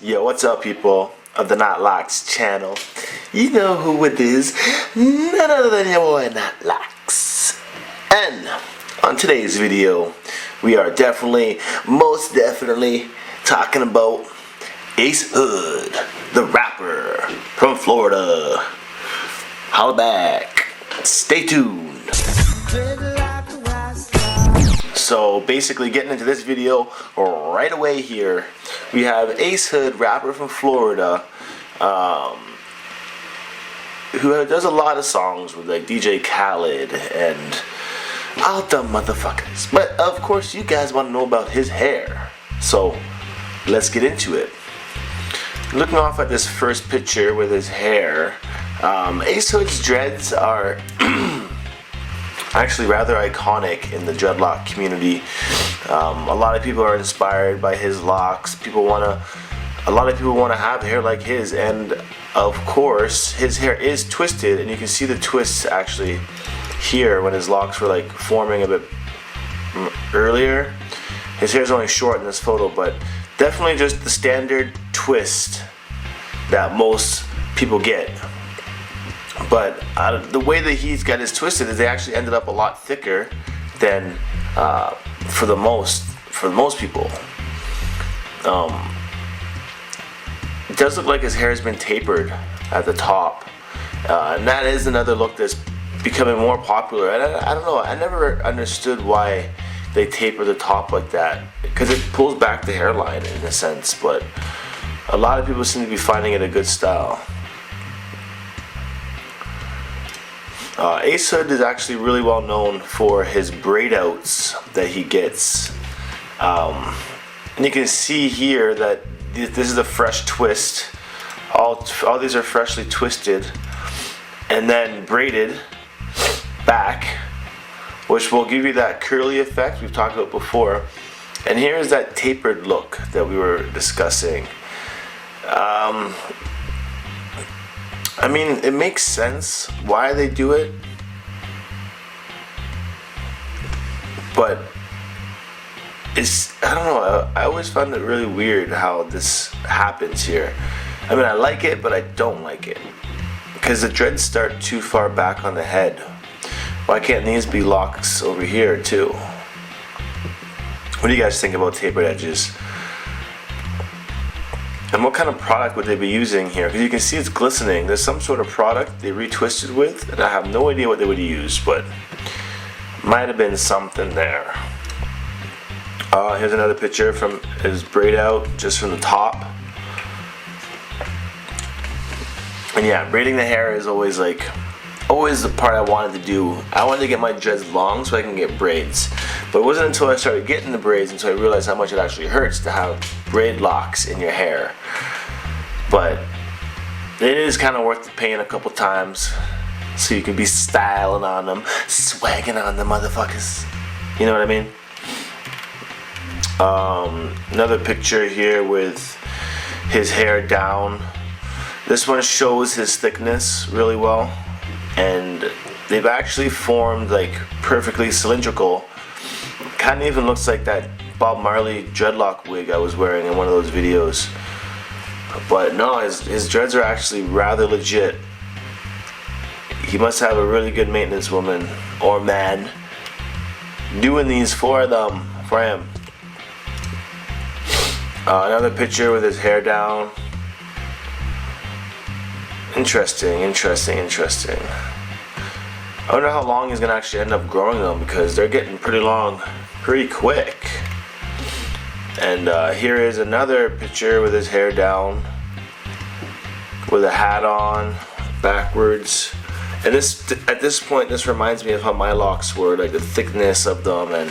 Yo, what's up, people of the Dreadlocks channel? You know who it is, none other than your boy Dreadlocks. And on today's video, we are most definitely talking about Ace Hood, the rapper from Florida. Holla back. Stay tuned. So basically, getting into this video right away here, we have Ace Hood, rapper from Florida, who does a lot of songs with like DJ Khaled and all the motherfuckers. But of course, you guys want to know about his hair, so let's get into it. Looking off at this first picture with his hair, Ace Hood's dreads are actually rather iconic in the dreadlock community. A lot of people are inspired by his locks. A lot of people want to have hair like his, and of course his hair is twisted, and you can see the twists actually here when his locks were like forming a bit earlier. His hair is only short in this photo, but definitely just the standard twist that most people get. But the way that he's got his twisted is they actually ended up a lot thicker than for the most people. It does look like his hair has been tapered at the top, and that is another look that's becoming more popular. And I don't know, I never understood why they taper the top like that, because it pulls back the hairline in a sense, but a lot of people seem to be finding it a good style. Ace Hood is actually really well known for his braid outs that he gets, and you can see here that this is a fresh twist. All these are freshly twisted and then braided back, which will give you that curly effect we've talked about before. And here is that tapered look that we were discussing. I mean, it makes sense why they do it, but I don't know, I always found it really weird how this happens here. I mean, I like it, but I don't like it, because the dreads start too far back on the head. Why can't these be locks over here too? What do you guys think about tapered edges? And what kind of product would they be using here? Because you can see it's glistening. There's some sort of product they retwisted with, and I have no idea what they would use, but might have been something there. Here's another picture from his braid out, just from the top. And yeah, braiding the hair is always the part I wanted to do. I wanted to get my dreads long so I can get braids. But it wasn't until I started getting the braids until I realized how much it actually hurts to have braid locks in your hair. But it is kind of worth the pain a couple times so you can be styling on them, swagging on the motherfuckers. You know what I mean? Another picture here with his hair down. This one shows his thickness really well, and they've actually formed like perfectly cylindrical. Kind of even looks like that Bob Marley dreadlock wig I was wearing in one of those videos. But no, his dreads are actually rather legit. He must have a really good maintenance woman or man doing these for him. Another picture with his hair down. Interesting. I wonder how long he's gonna actually end up growing them, because they're getting pretty long pretty quick. And here is another picture with his hair down, with a hat on, backwards. And at this point, this reminds me of how my locks were, like the thickness of them and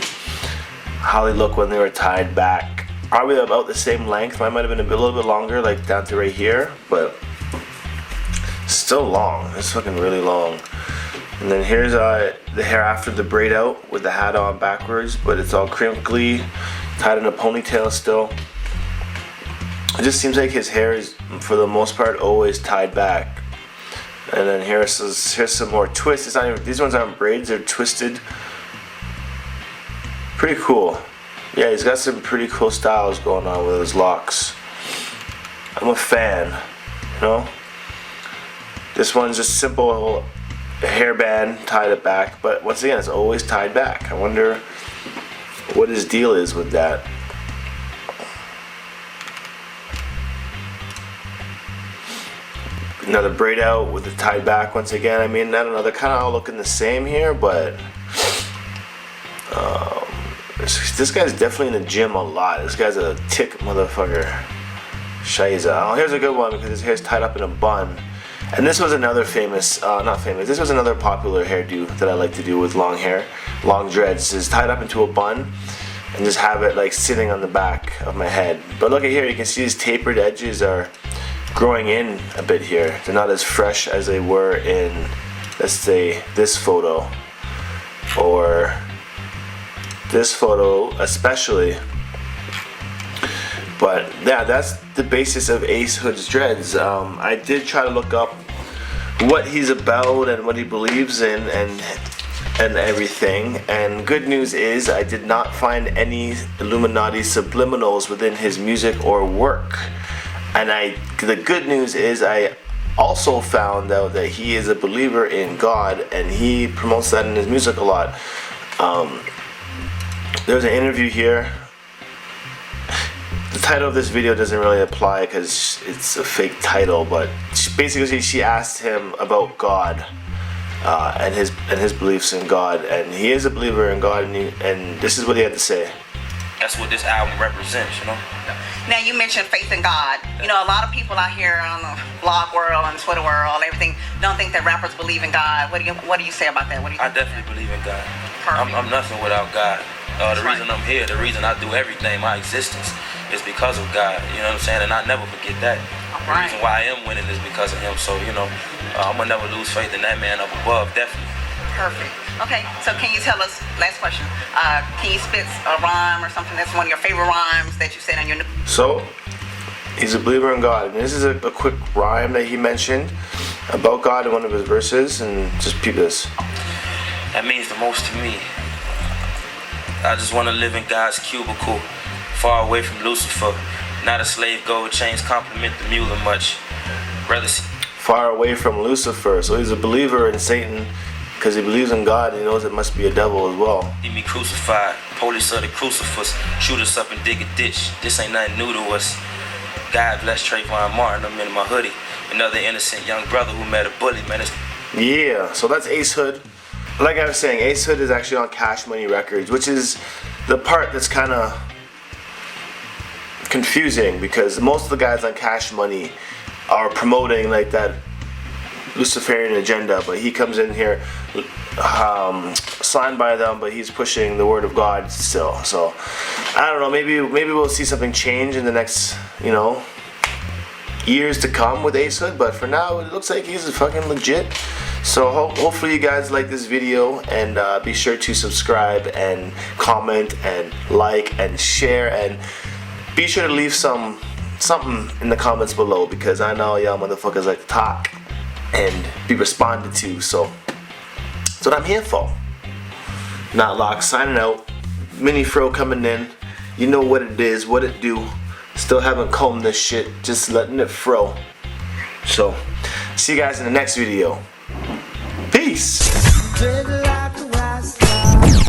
how they look when they were tied back. Probably about the same length. Mine might have been a little bit longer, like down to right here, but still long. It's fucking really long. And then here's the hair after the braid out with the hat on backwards, but it's all crinkly, tied in a ponytail still. It just seems like his hair is, for the most part, always tied back. And then here's some more twists. It's not even, these ones aren't braids, they're twisted. Pretty cool. Yeah, he's got some pretty cool styles going on with his locks. I'm a fan, you know. This one's just simple hairband, tied it back, but once again, it's always tied back. I wonder what his deal is with that. Another braid out with the tied back once again. I mean, I don't know, they're kind of all looking the same here, but this guy's definitely in the gym a lot. This guy's a tick motherfucker. Shiza. Oh, here's a good one because his hair's tied up in a bun. And this was another famous, this was another popular hairdo that I like to do with long hair, long dreads, is tied up into a bun and just have it like sitting on the back of my head. But look at here, you can see his tapered edges are growing in a bit here. They're not as fresh as they were in, let's say, this photo or this photo especially. But yeah, that's the basis of Ace Hood's dreads. I did try to look up what he's about and what he believes in and everything. And good news is I did not find any Illuminati subliminals within his music or work. And the good news is I also found out that he is a believer in God, and he promotes that in his music a lot. There's an interview here. The title of this video doesn't really apply because it's a fake title, but basically she asked him about God and his beliefs in God, and he is a believer in God, and this is what he had to say. That's what this album represents, you know. Now you mentioned faith in God. You know, a lot of people out here on the blog world, on the Twitter world, everything, don't think that rappers believe in God. What do you say about that? What do you think? I definitely believe in God. Perfect. I'm nothing without God. The reason I'm here, the reason I do everything, my existence, is because of God. You know what I'm saying? And I never forget that. The reason why I am winning is because of Him. So, you know, I'm gonna never lose faith in that man up above, definitely. Perfect. Okay, so can you tell us, last question, can you spit a rhyme or something that's one of your favorite rhymes that you said on your new... So, he's a believer in God. And this is a quick rhyme that he mentioned about God in one of his verses, and just peep this. That means the most to me. I just want to live in God's cubicle, far away from Lucifer. Not a slave, gold chains compliment the mule much. Rather far away from Lucifer. So he's a believer in Satan because he believes in God and he knows it must be a devil as well. See me crucified, police of the crucifix, shoot us up and dig a ditch. This ain't nothing new to us. God bless Trayvon Martin, I'm in my hoodie. Another innocent young brother who met a bully, man. Yeah, so that's Ace Hood. Like I was saying, Ace Hood is actually on Cash Money Records, which is the part that's kind of confusing because most of the guys on Cash Money are promoting like that Luciferian agenda, but he comes in here signed by them, but he's pushing the word of God still. So I don't know, maybe we'll see something change in the next, you know, years to come with Ace Hood, but for now it looks like he's fucking legit. So hopefully you guys like this video, and be sure to subscribe and comment and like and share, and be sure to leave something in the comments below because I know y'all motherfuckers like to talk and be responded to, so that's what I'm here for. Not Lock signing out. Mini Fro coming in. You know what it is, what it do. Still haven't combed this shit, just letting it fro. So see you guys in the next video. Peace.